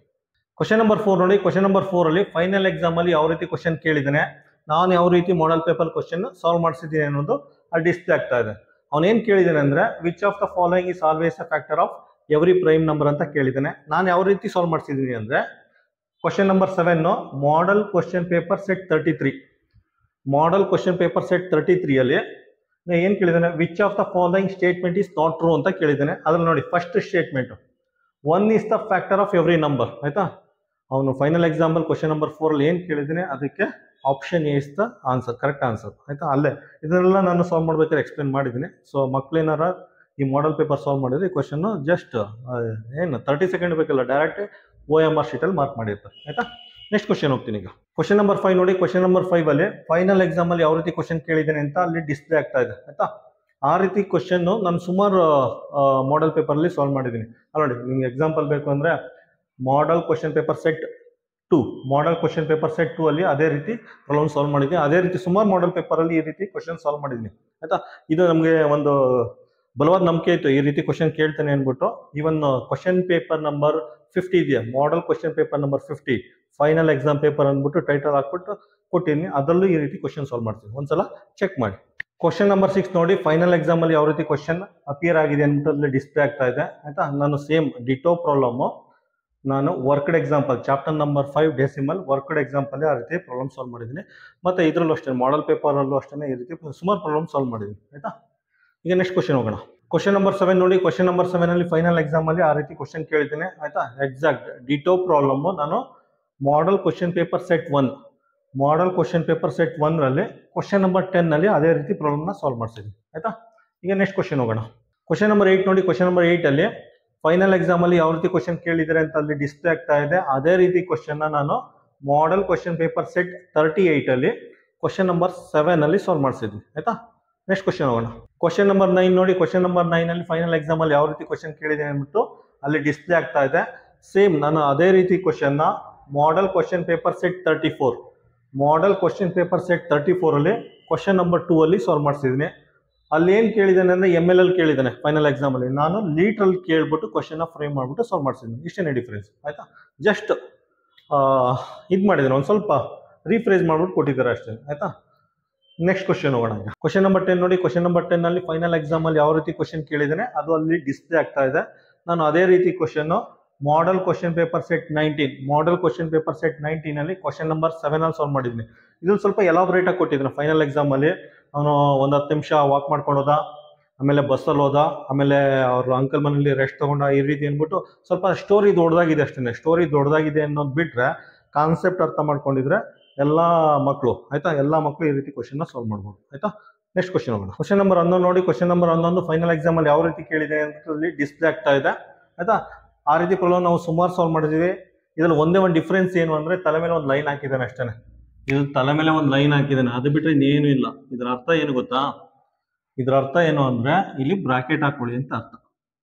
ಕ್ವಶನ್ ನಂಬರ್ 4 ನೋಡಿ. ಕ್ವಶನ್ ನಂಬರ್ 4ಅಲ್ಲಿ ಫೈನಲ್ ಎಕ್ಸಾಮಲ್ಲಿ ಯಾವ ರೀತಿ ಕ್ವಶನ್ ಕೇಳಿದ್ದಾನೆ, ನಾನು ಯಾವ ರೀತಿ ಮಾಡೆಲ್ ಪೇಪರ್ ಕ್ವಶನ್ ಸಾಲ್ವ್ ಮಾಡಿಸಿದ್ದೀನಿ ಅನ್ನೋದು ಅಲ್ಲಿ ಡಿಸ್ಪ್ಲೇ ಆಗ್ತಾ ಇದೆ. ಅವನೇನು ಕೇಳಿದ್ದಾನೆ ಅಂದರೆ which of the following is always a factor of every prime number ಅಂತ ಕೇಳಿದ್ದಾನೆ. ನಾನು ಯಾವ ರೀತಿ ಸಾಲ್ವ್ ಮಾಡಿಸಿದ್ದೀನಿ ಅಂದರೆ question number 7 model question paper set 33 ಅಲ್ಲಿ ಏನು ಕೇಳಿದ್ದಾನೆ, which of the following statement is not true ಅಂತ ಕೇಳಿದ್ದಾನೆ. ಅದ್ರಲ್ಲಿ ನೋಡಿ first statement 1 is the factor of every number, ಆಯಿತಾ? ಅವನು ಫೈನಲ್ ಎಕ್ಸಾಂಪಲ್ ಕ್ವಶನ್ ನಂಬರ್ 4ಅಲ್ಲಿ ಏನು ಕೇಳಿದ್ದೀನಿ ಅದಕ್ಕೆ option A is the answer, correct answer, ಆಯಿತಾ? ಅಲ್ಲೇ ಇದನ್ನೆಲ್ಲ ನಾನು ಸಾಲ್ವ್ ಮಾಡ್ಬೇಕಾದ್ರೆ ಎಕ್ಸ್ಪ್ಲೇನ್ ಮಾಡಿದ್ದೀನಿ. ಸೊ ಮಕ್ಕಳೇನಾರ ಈ ಮಾಡೆಲ್ ಪೇಪರ್ ಸಾಲ್ವ್ ಮಾಡಿದ್ರೆ ಈ ಕ್ವಶನ್ನು ಜಸ್ಟ್ ಏನು 30 ಸೆಕೆಂಡ್ ಬೇಕಲ್ಲ, ಡೈರೆಕ್ಟ್ OMR ಶೀಟಲ್ಲಿ ಮಾರ್ಕ್ ಮಾಡಿರ್ತಾರೆ, ಆಯಿತಾ? ನೆಕ್ಸ್ಟ್ ಕ್ವಶನ್ ಹೋಗ್ತೀನಿ. ಈಗ ಕ್ವಶನ್ ನಂಬರ್ 5 ನೋಡಿ. ಕ್ವಶನ್ ನಂಬರ್ 5ಅಲ್ಲಿ ಫೈನಲ್ ಎಕ್ಸಾಮಲ್ಲಿ ಯಾವ ರೀತಿ ಕ್ವಶನ್ ಕೇಳಿದ್ದೇನೆ ಅಂತ ಅಲ್ಲಿ ಡಿಸ್ಪ್ಲೇ ಆಗ್ತಾ ಇದೆ, ಆಯಿತಾ? ಆ ರೀತಿ ಕ್ವಶನ್ನು ನಾನು ಸುಮಾರು ಮಾಡೆಲ್ ಪೇಪರಲ್ಲಿ ಸಾಲ್ವ್ ಮಾಡಿದ್ದೀನಿ. ನೋಡಿ, ನಿಮ್ಗೆ ಎಕ್ಸಾಂಪಲ್ ಬೇಕು ಅಂದರೆ ಮಾಡೆಲ್ ಕ್ವಶನ್ ಪೇಪರ್ ಸೆಟ್ 2 ಅಲ್ಲಿ ಅದೇ ರೀತಿ ಪ್ರಾಬ್ಲಮ್ ಸಾಲ್ವ್ ಮಾಡಿದ್ದೀನಿ. ಅದೇ ರೀತಿ ಸುಮಾರು ಮಾಡೆಲ್ ಪೇಪರಲ್ಲಿ ಈ ರೀತಿ ಕ್ವಶನ್ ಸಾಲ್ವ್ ಮಾಡಿದ್ದೀನಿ, ಆಯಿತಾ? ಇದು ನಮಗೆ ಒಂದು ಬಲವಾದ ನಂಬಿಕೆ ಇತ್ತು, ಈ ರೀತಿ ಕ್ವಶನ್ ಕೇಳ್ತಾನೆ ಅಂದ್ಬಿಟ್ಟು. ಇವನ್ ಕ್ವಶನ್ ಪೇಪರ್ ನಂಬರ್ 50 ಇದೆಯಾ, model question paper number 50 final exam paper ಅಂದ್ಬಿಟ್ಟು ಟೈಟಲ್ ಹಾಕ್ಬಿಟ್ಟು ಕೊಟ್ಟಿದ್ದೀನಿ, ಅದರಲ್ಲೂ ಈ ರೀತಿ ಕ್ವಶನ್ ಸಾಲ್ವ್ ಮಾಡ್ತೀನಿ, ಒಂದ್ಸಲ ಚೆಕ್ ಮಾಡಿ. ಕ್ವಶನ್ ನಂಬರ್ 6 ನೋಡಿ, ಫೈನಲ್ ಎಕ್ಸಾಮ್ ಅಲ್ಲಿ ಯಾವ ರೀತಿ ಕ್ವಶನ್ ಅಪಿಯರ್ ಆಗಿದೆ ಅಂತ ಡಿಸ್ಪ್ಲೇ ಆಗ್ತಾ ಇದೆ ಆಯ್ತಾ. ನಾನು ಸೇಮ್ ಡಿಟೋ ಪ್ರಾಬ್ಲಮ್ ನಾನು worked example chapter number 5 decimal worked example ಆ ರೀತಿ ಪ್ರಾಬ್ಲಮ್ ಸಾಲ್ವ್ ಮಾಡಿದ್ದೀನಿ. ಮತ್ತೆ ಇದರಲ್ಲೂ ಅಷ್ಟೇ ಮಾಡೆಲ್ ಪೇಪರಲ್ಲೂ ಅಷ್ಟೇ ಈ ರೀತಿ ಸುಮಾರು ಪ್ರಾಬ್ಲಮ್ ಸಾಲ್ವ್ ಮಾಡಿದ್ದೀನಿ ಆಯ್ತಾ. ಈಗ ನೆಕ್ಸ್ಟ್ ಕ್ವಶನ್ ಹೋಗೋಣ. ಕ್ವಶನ್ ನಂಬರ್ 7 ನೋಡಿ, ಕ್ವಶನ್ ನಂಬರ್ 7 ಅಲ್ಲಿ ಫೈನಲ್ ಎಕ್ಸಾಮ್ ಅಲ್ಲಿ ಆ ರೀತಿ ಕ್ವಶನ್ ಕೇಳಿದ್ದೀನಿ ಆಯ್ತಾ. ಎಕ್ಸಾಕ್ಟ್ ಡಿಟೋ ಪ್ರಾಬ್ಲಮ್ ನಾನು model question paper set 1 model question paper set 1 ರಲ್ಲಿ ಕ್ವಶನ್ ನಂಬರ್ 10 ನಲ್ಲಿ ಅದೇ ರೀತಿ ಪ್ರಾಬ್ಲಮ್ನ ಸಾಲ್ವ್ ಮಾಡ್ಸಿದ್ದೀನಿ ಆಯ್ತಾ. ಈಗ ನೆಕ್ಸ್ಟ್ ಕ್ವಶನ್ ಹೋಗೋಣ. ಕ್ವಶನ್ ನಂಬರ್ 8 ನೋಡಿ, ಕ್ವಶನ್ ನಂಬರ್ 8 ಅಲ್ಲಿ ಫೈನಲ್ ಎಕ್ಸಾಮ್ ಅಲ್ಲಿ ಯಾವ ರೀತಿ ಕ್ವಶನ್ ಕೇಳಿದರೆ ಅಂತ ಅಲ್ಲಿ ಡಿಸ್ಪ್ಲೇ ಆಗ್ತಾ ಇದೆ, ಅದೇ ರೀತಿ ಕ್ವಶನ್ ನಾನು ಮಾಡೆಲ್ ಕ್ವಶನ್ ಪೇಪರ್ ಸೆಟ್ 38 ಅಲ್ಲಿ ಕ್ವಶನ್ ನಂಬರ್ 7 ಅಲ್ಲಿ ಸಾಲ್ವ್ ಮಾಡಿಸಿದ್ವಿ ಆಯ್ತಾ. ನೆಕ್ಸ್ಟ್ ಕ್ವಶನ್ ಹೋಗೋಣ. ಕ್ವಶನ್ ನಂಬರ್ 9 ನೋಡಿ, ಕ್ವಶನ್ ನಂಬರ್ 9 ಅಲ್ಲಿ ಫೈನಲ್ ಎಕ್ಸಾಮ್ ಅಲ್ಲಿ ಯಾವ ರೀತಿ ಕ್ವಶನ್ ಕೇಳಿದೆ ಅಂದ್ಬಿಟ್ಟು ಅಲ್ಲಿ ಡಿಸ್ಪ್ಲೇ ಆಗ್ತಾ ಇದೆ. ಸೇಮ್ ನಾನು ಅದೇ ರೀತಿ ಕ್ವಶನ್ ನ model question paper set 34 model question paper set 34 ಅಲ್ಲಿ ಕ್ವಶನ್ ನಂಬರ್ 2 ಅಲ್ಲಿ ಸಾಲ್ವ್ ಮಾಡಿಸಿದ್ದೀನಿ. ಅಲ್ಲಿ ಏನ್ ಕೇಳಿದ್ದಾನೆ ಅಂದ್ರೆ ML ಕೇಳಿದ್ದಾನೆ ಫೈನಲ್ ಎಕ್ಸಾಮ್ ಅಲ್ಲಿ, ನಾನು ಲೀಟ್ರಲ್ಲಿ ಕೇಳ್ಬಿಟ್ಟು ಕ್ವಶನ್ ಫ್ರೇಮ್ ಮಾಡ್ಬಿಟ್ಟು ಸಾಲ್ವ್ ಮಾಡಿಸಿದ್ದೀನಿ. ಇಷ್ಟೇನೆ ಡಿಫ್ರೆನ್ಸ್ ಆಯ್ತಾ. ಜಸ್ಟ್ ಇದು ಮಾಡಿದ್ದೀನಿ, ಒಂದು ಸ್ವಲ್ಪ ರೀಫ್ರೇಸ್ ಮಾಡ್ಬಿಟ್ಟು ಕೊಟ್ಟಿದ್ದಾರೆ ಅಷ್ಟೇ ಆಯ್ತಾ. ನೆಕ್ಸ್ಟ್ ಕ್ವಶನ್ ಹೋಗೋಣ. ಕ್ವಶನ್ ನಂಬರ್ 10 ನೋಡಿ, ಕ್ವಶನ್ ನಂಬರ್ 10 ಅಲ್ಲಿ ಫೈನಲ್ ಎಕ್ಸಾಮ್ ಅಲ್ಲಿ ಯಾವ ರೀತಿ ಕ್ವಶನ್ ಕೇಳಿದ್ದಾನೆ ಅದು ಅಲ್ಲಿ ಡಿಸ್ಪ್ಲೇ ಆಗ್ತಾ ಇದೆ. ನಾನು ಅದೇ ರೀತಿ question model question paper set 19 model question paper set 19 ಅಲ್ಲಿ ಕ್ವಶನ್ ನಂಬರ್ 7 ಅಲ್ಲಿ ಸಾಲ್ವ್ ಮಾಡಿದ್ದೀನಿ. ಇದನ್ನು ಸ್ವಲ್ಪ ಎಲಾಬ್ರೇಟ್ ಆಗಿ ಕೊಟ್ಟಿದ್ದೀನಿ ಫೈನಲ್ ಎಕ್ಸಾಮ್ ಅಲ್ಲಿ. ಅವನು ಒಂದು 10 ನಿಮಿಷ ವಾಕ್ ಮಾಡ್ಕೊಂಡು ಹೋದ, ಆಮೇಲೆ ಬಸ್ಸಲ್ಲಿ ಹೋದ, ಆಮೇಲೆ ಅವ್ರ ಅಂಕಲ್ ಮನೇಲಿ ರೆಸ್ಟ್ ತಗೊಂಡ, ಈ ರೀತಿ ಅಂದ್ಬಿಟ್ಟು ಸ್ವಲ್ಪ ಸ್ಟೋರಿ ದೊಡ್ಡದಾಗಿದೆ ಅಷ್ಟೇ. ಸ್ಟೋರಿ ದೊಡ್ಡದಾಗಿದೆ ಅನ್ನೋದು ಬಿಟ್ರೆ ಕಾನ್ಸೆಪ್ಟ್ ಅರ್ಥ ಮಾಡ್ಕೊಂಡಿದ್ರೆ ಎಲ್ಲ ಮಕ್ಕಳು ಆಯ್ತಾ, ಎಲ್ಲ ಮಕ್ಕಳು ಈ ರೀತಿ ಕ್ವಶನ್ ಸಾಲ್ವ್ ಮಾಡ್ಬೋದು ಆಯ್ತಾ. ನೆಕ್ಸ್ಟ್ ಕ್ವಶನ್ ಹೋಗೋಣ. ಕ್ವಶನ್ ನಂಬರ್ 11 ನೋಡಿ, ಕ್ವಶನ್ ನಂಬರ್ 11 ಫೈನಲ್ ಎಕ್ಸಾಮ್ ಅಲ್ಲಿ ಯಾವ ರೀತಿ ಕೇಳಿದೆ ಅಂತ ಡಿಸ್ಪ್ಲೇ ಆಗ್ತಾ ಇದೆ ಆಯ್ತಾ. ಆ ರೀತಿ ಪ್ರಾಬ್ಲಮ್ ನಾವು ಸುಮಾರು ಸಾಲ್ವ್ ಮಾಡಿದ್ವಿ. ಇದ್ರಲ್ಲಿ ಒಂದೇ ಒಂದು ಡಿಫ್ರೆನ್ಸ್ ಏನು ಅಂದ್ರೆ ತಲೆ ಮೇಲೆ ಒಂದು ಲೈನ್ ಹಾಕಿದ್ದಾನೆ ಅಷ್ಟೇ. ಇದು ತಲೆ ಮೇಲೆ ಒಂದು ಲೈನ್ ಹಾಕಿದ್ದಾನೆ, ಅದು ಬಿಟ್ಟರೆ ಇನ್ನೇನು ಇಲ್ಲ. ಇದರ ಅರ್ಥ ಏನು ಗೊತ್ತಾ? ಇದರ ಅರ್ಥ ಏನು ಅಂದ್ರೆ ಇಲ್ಲಿ ಬ್ರಾಕೆಟ್ ಹಾಕೊಳ್ಳಿ ಅಂತ ಅರ್ಥ.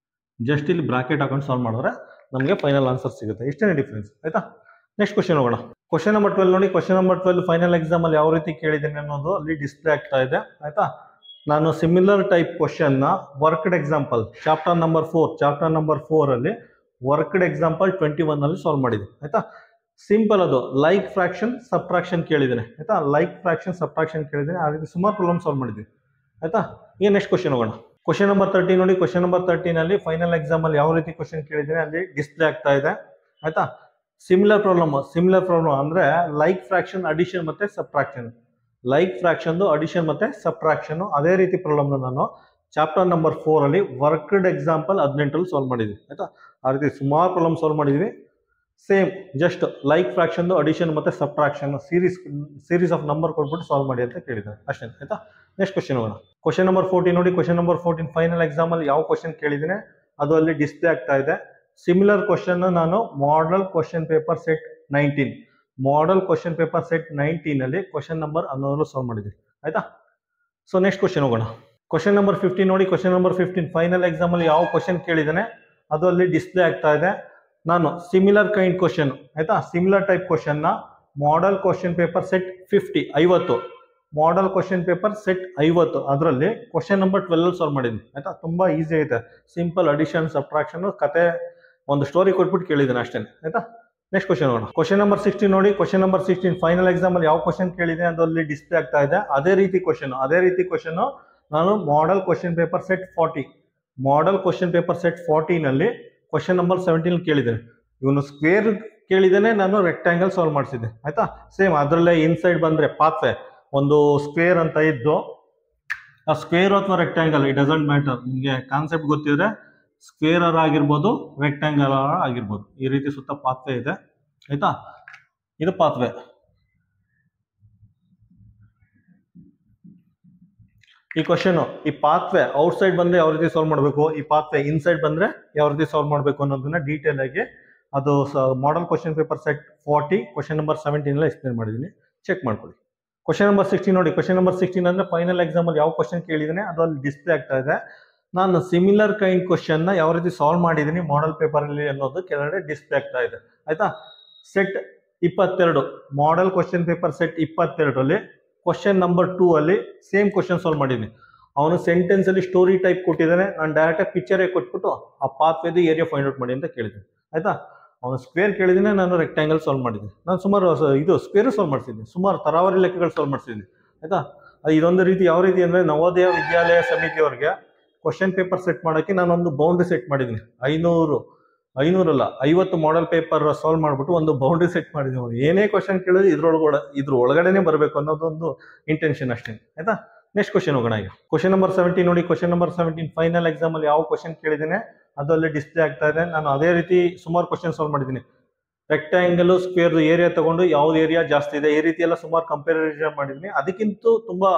ಜಸ್ಟ್ ಇಲ್ಲಿ ಬ್ರಾಕೆಟ್ ಹಾಕೊಂಡು ಸಾಲ್ವ್ ಮಾಡಿದ್ರೆ ನಮಗೆ ಫೈನಲ್ ಆನ್ಸರ್ ಸಿಗುತ್ತೆ. ಇಷ್ಟೇ ಡಿಫ್ರೆನ್ಸ್ ಆಯ್ತಾ. ನೆಕ್ಸ್ಟ್ ಕ್ವಶನ್ ಹೋಗೋಣ. ಕ್ವಶನ್ ನಂಬರ್ 12 ನೋಡಿ, ಕ್ವಶನ್ ನಂಬರ್ 12 ಫೈನಲ್ ಎಕ್ಸಾಮ್ ಅಲ್ಲಿ ಯಾವ ರೀತಿ ಕೇಳಿದ್ದೇನೆ ಅನ್ನೋದು ಅಲ್ಲಿ ಡಿಸ್ಪ್ಲೇ ಆಗ್ತಾ ಇದೆ ಆಯ್ತಾ. ನಾನು ಸಿಮಿಲರ್ ಟೈಪ್ ಕ್ವಶನ್ ನ ವರ್ಕ್ಡ್ ಎಕ್ಸಾಂಪಲ್ ಚಾಪ್ಟರ್ ನಂಬರ್ 4 ಅಲ್ಲಿ ವರ್ಕ್ಡ್ ಎಕ್ಸಾಂಪಲ್ 21 ಅಲ್ಲಿ ಸಾಲ್ವ್ ಮಾಡಿದೆ ಆಯ್ತಾ. ಸಿಂಪಲ್ ಅದು ಲೈಕ್ ಫ್ರಾಕ್ಷನ್ ಸಬ್ಟ್ರಾಕ್ಷನ್ ಕೇಳಿದ್ದೇನೆ ಆಯ್ತಾ. ಲೈಕ್ ಫ್ರಾಕ್ಷನ್ ಸಬ್ಟ್ರಾಕ್ಷನ್ ಕೇಳಿದ್ದೇನೆ, ಆ ರೀತಿ ಸುಮಾರು ಪ್ರಾಬ್ಲಮ್ ಸಾಲ್ವ್ ಮಾಡಿದ್ವಿ ಆಯ್ತಾ. ಈಗ ನೆಕ್ಸ್ಟ್ ಕ್ವಶನ್ ಹೋಗೋಣ. ಕ್ವಶನ್ ನಂಬರ್ 13 ನೋಡಿ, ಕ್ವಶನ್ ನಂಬರ್ 13 ಅಲ್ಲಿ ಫೈನಲ್ ಎಕ್ಸಾಮ್ ಅಲ್ಲಿ ಯಾವ ರೀತಿ ಕ್ವಶನ್ ಕೇಳಿದ್ದೇನೆ ಅಲ್ಲಿ ಡಿಸ್ಪ್ಲೇ ಆಗ್ತಾ ಇದೆ ಆಯ್ತಾ. ಸಿಮಿಲರ್ ಪ್ರಾಬ್ಲಮ್ ಅಂದ್ರೆ ಲೈಕ್ ಫ್ರಾಕ್ಷನ್ ಅಡಿಷನ್ ಮತ್ತೆ ಸಬ್ಟ್ರಾಕ್ಷನ್, ಲೈಕ್ ಫ್ರಾಕ್ಷನ್ ಅಡಿಷನ್ ಮತ್ತೆ ಸಬ್ಟ್ರಾಕ್ಷನ್ ಅದೇ ರೀತಿ ಪ್ರಾಬ್ಲಮ್ ನಾನು ಚಾಪ್ಟರ್ ನಂಬರ್ 4 ಅಲ್ಲಿ ವರ್ಕ್ಡ್ ಎಕ್ಸಾಂಪಲ್ 18 ಅಲ್ಲಿ ಸಾಲ್ವ್ ಮಾಡಿದ್ವಿ ಆಯ್ತಾ. ಆ ರೀತಿ ಸುಮಾರು ಪ್ರಾಬ್ಲಮ್ ಸಾಲ್ವ್ ಮಾಡಿದ್ವಿ. Same just like fraction addition ಮತ್ತೆ ಸಬ್ಟ್ರಾಕ್ಷನ್ ಸೀರೀಸ್ ಆಫ್ ನಂಬರ್ ಕೊಟ್ಬಿಟ್ಟು ಸಾಲ್ವ್ ಮಾಡಿ ಅಂತ ಕೇಳಿದ್ದಾರೆ ಅಷ್ಟೇ ಆಯ್ತಾ. ನೆಕ್ಸ್ಟ್ ಕ್ವಶನ್ ಹೋಗೋಣ. ಕ್ವಶನ್ ನಂಬರ್ 14 ನೋಡಿ, ಕ್ವಶನ್ ನಂಬರ್ 14 ಫೈನಲ್ ಎಕ್ಸಾಮ್ ಅಲ್ಲಿ ಯಾವ ಕ್ವಶನ್ ಕೇಳಿದ್ದೀನಿ ಅದು ಅಲ್ಲಿ ಡಿಸ್ಪ್ಲೇ ಆಗ್ತಾ ಇದೆ. ಸಿಮಿಲರ್ ಕ್ವಶನ್ ನಾನು model question paper set 19 model question paper set 19 ಅಲ್ಲಿ ಕ್ವಶನ್ ನಂಬರ್ 11 ಸಾಲ್ವ್ ಮಾಡಿದ್ವಿ ಆಯ್ತಾ. ಸೊ ನೆಕ್ಸ್ಟ್ ಕ್ವಶನ್ ಹೋಗೋಣ. ಕ್ವಶನ್ ನಂಬರ್ 15 ನೋಡಿ, ಕ್ವಶನ್ ನಂಬರ್ 15 ಫೈನಲ್ ಎಕ್ಸಾಮ್ ಅಲ್ಲಿ ಯಾವ ಕ್ವಶನ್ ಕೇಳಿದ್ದಾನೆ ಅದು ಅಲ್ಲಿ ಡಿಸ್ಪ್ಲೇ ಆಗ್ತಾ ಇದೆ. ನಾನು ಸಿಮಿಲರ್ ಕೈಂಡ್ ಕ್ವಶನ್ ಆಯ್ತಾ, ಸಿಮಿಲರ್ ಟೈಪ್ ಕ್ವಶನ್ ನ model question paper set 50 model question paper set 50 ಅದರಲ್ಲಿ ಕ್ವಶನ್ ನಂಬರ್ 12 ಸಾಲ್ವ್ ಮಾಡಿದ್ವಿ ಆಯ್ತಾ. ತುಂಬಾ ಈಸಿ ಐತೆ, ಸಿಂಪಲ್ ಅಡಿಷನ್ ಸಬ್ಟ್ರಾಕ್ಷನ್ ಕತೆ ಒಂದು ಸ್ಟೋರಿ ಕೊಟ್ಬಿಟ್ಟು ಕೇಳಿದ್ದೀನಿ ಅಷ್ಟೇ ಆಯ್ತಾ. ನೆಕ್ಸ್ಟ್ ಕ್ವಶನ್ ಹೋಗೋಣ. ಕ್ವಶನ್ ನಂಬರ್ 16 ನೋಡಿ, ಕ್ವಶನ್ ನಂಬರ್ 16 ಫೈನಲ್ ಎಕ್ಸಾಮ್ ಅಲ್ಲಿ ಯಾವ ಕ್ವಶನ್ ಕೇಳಿದೆ ಅದರಲ್ಲಿ ಡಿಸ್ಪ್ಲೇ ಆಗ್ತಾ ಇದೆ. ಅದೇ ರೀತಿ ಕ್ವಶನ್ ನಾನು model question paper set 40 model question paper set 40 ನಲ್ಲಿ ಕ್ವಶನ್ ನಂಬರ್ 17 ಕೇಳಿದ್ದೇನೆ. ಇವನು ಸ್ಕ್ವೇರ್ ಕೇಳಿದ್ದೇನೆ, ನಾನು ರೆಕ್ಟ್ಯಾಂಗಲ್ ಸಾಲ್ವ್ ಮಾಡಿಸಿದ್ದೆ ಆಯ್ತಾ. ಸೇಮ್ ಅದರಲ್ಲೇ ಇನ್ಸೈಡ್ ಬಂದ್ರೆ ಪಾತ್ವೆ ಒಂದು ಸ್ಕ್ವೇರ್ ಅಂತ ಇದ್ದು, ಆ ಸ್ಕ್ವೇರ್ ಅಥವಾ ರೆಕ್ಟ್ಯಾಂಗಲ್ ಇಟ್ ಡಸಂಟ್ ಮ್ಯಾಟರ್, ನಿಮಗೆ ಕಾನ್ಸೆಪ್ಟ್ ಗೊತ್ತಿದ್ರೆ ಸ್ಕ್ವೇರ್ ಆಗಿರ್ಬೋದು ರೆಕ್ಟ್ಯಾಂಗಲ್ ಆಗಿರ್ಬೋದು, ಈ ರೀತಿ ಸುತ್ತ ಪಾತ್ವೆ ಇದೆ ಆಯ್ತಾ. ಇದು ಪಾತ್ವೆ. ಈ ಕ್ವಶನ್ ಈ ಪಾತ್ವೆ ಔಟ್ ಸೈಡ್ ಬಂದ್ರೆ ಯಾವ ರೀತಿ ಸಾಲ್ವ್ ಮಾಡಬೇಕು, ಈ ಪಾತ್ವೆ ಇನ್ಸೈಡ್ ಬಂದ್ರೆ ಯಾವ ರೀತಿ ಸಾಲ್ವ್ ಮಾಡಬೇಕು ಅನ್ನೋದನ್ನ ಡೀಟೇಲ್ ಆಗಿ ಅದು model question paper set 40 question number 17 ಎಲ್ಲ ಎಕ್ಸ್ಪ್ಲೇನ್ ಮಾಡಿದ್ದೀನಿ, ಚೆಕ್ ಮಾಡ್ಕೊಳ್ಳಿ. ಕ್ವಶನ್ ನಂಬರ್ 16 ನೋಡಿ, ಕ್ವಶನ್ ನಂಬರ್ 16 ಅಂದ್ರೆ ಫೈನಲ್ ಎಕ್ಸಾಮ್ ಅಲ್ಲಿ ಯಾವ ಕ್ವಶನ್ ಕೇಳಿದ್ದೀನಿ ಅದು ಅಲ್ಲಿ ಡಿಸ್ಪ್ಲೇ ಆಗ್ತಾ ಇದೆ. ನಾನು ಸಿಮಿಲರ್ ಕೈಂಡ್ ಕ್ವಶನ್ ನ ಯಾವ ರೀತಿ ಸಾಲ್ವ್ ಮಾಡಿದ್ದೀನಿ ಮಾಡೆಲ್ ಪೇಪರ್ ಅಲ್ಲಿ ಅನ್ನೋದು ಕೆಳಗಡೆ ಡಿಸ್ಪ್ಲೇ ಆಗ್ತಾ ಇದೆ ಆಯ್ತಾ. Set 22 model question paper set 22 ಅಲ್ಲಿ ಕ್ವಶನ್ ನಂಬರ್ 2 ಅಲ್ಲಿ ಸೇಮ್ ಕ್ವಶನ್ ಸಾಲ್ವ್ ಮಾಡಿದ್ದೀನಿ. ಅವನು ಸೆಂಟೆನ್ಸ್ ಅಲ್ಲಿ ಸ್ಟೋರಿ ಟೈಪ್ ಕೊಟ್ಟಿದ್ದಾನೆ, ನಾನು ಡೈರೆಕ್ಟ್ ಪಿಕ್ಚರ್ ಕೊಟ್ಬಿಟ್ಟು ಆ ಪಾತ್ವೇದು ಏರಿಯಾ ಫೈಂಡ್ ಔಟ್ ಮಾಡಿ ಅಂತ ಕೇಳಿದ್ದೀನಿ ಆಯ್ತಾ. ಅವನು ಸ್ಕ್ವೇರ್ ಕೇಳಿದ್ದೀನಿ, ನಾನು ರೆಕ್ಟ್ಯಾಂಗಲ್ ಸಾಲ್ವ್ ಮಾಡಿದ್ದೀನಿ. ನಾನು ಸುಮಾರು ಇದು ಸ್ಕ್ವೇರ್ ಸಾಲ್ವ್ ಮಾಡ್ತಿದ್ದೀನಿ, ಸುಮಾರು ತರಾವರಿ ಲೆಕ್ಕಗಳು ಸಾಲ್ವ್ ಮಾಡ್ತಿದ್ದೀನಿ ಆಯ್ತಾ. ಇದೊಂದು ರೀತಿ ಯಾವ ರೀತಿ ಅಂದರೆ Navodaya Vidyalaya ಸಮಿತಿಯವ್ರಿಗೆ question paper set ಮಾಡೋಕ್ಕೆ ನಾನೊಂದು ಬೌಂಡ್ರಿ ಸೆಟ್ ಮಾಡಿದ್ದೀನಿ. 50 ಮಾಡೆಲ್ ಪೇಪರ್ ಸಾಲ್ವ್ ಮಾಡಿಬಿಟ್ಟು ಒಂದು ಬೌಂಡ್ರಿ ಸೆಟ್ ಮಾಡಿದ್ದೀನಿ. ಏನೇ ಕ್ವಶನ್ ಕೇಳಿದ್ರೆ ಇದ್ರ ಒಳಗಡೆನೆ ಬರಬೇಕು ಅನ್ನೋದೊಂದು ಇಂಟೆನ್ಷನ್ ಅಷ್ಟೇ ಆಯ್ತಾ. ನೆಕ್ಸ್ಟ್ ಕ್ವಶನ್ ಹೋಗೋಣ. ಈಗ ಕ್ವಶನ್ ನಂಬರ್ 17 ನೋಡಿ. ಕ್ವಶನ್ ನಂಬರ್ 17 ಫೈನಲ್ ಎಕ್ಸಾಮ್ ಅಲ್ಲಿ ಯಾವ ಕ್ವಶನ್ ಕೇಳಿದ್ದೇನೆ ಅದು ಅಲ್ಲಿ ಡಿಸ್ಪ್ಲೇ ಆಗ್ತಾ ಇದೆ. ನಾನು ಅದೇ ರೀತಿ ಸುಮಾರು ಕ್ವಶನ್ ಸಾಲ್ವ್ ಮಾಡಿದ್ದೀನಿ. ರೆಕ್ಟ್ಯಾಂಗಲ್ ಸ್ಕ್ವೇರ್ ಏರಿಯಾ ತಗೊಂಡು ಯಾವ್ದು ಏರಿಯಾ ಜಾಸ್ತಿ ಇದೆ ಈ ರೀತಿ ಎಲ್ಲ ಸುಮಾರು ಕಂಪ್ಯಾರಿಸನ್ ಮಾಡಿದ್ದೀನಿ. ಅದಕ್ಕಿಂತ ತುಂಬಾ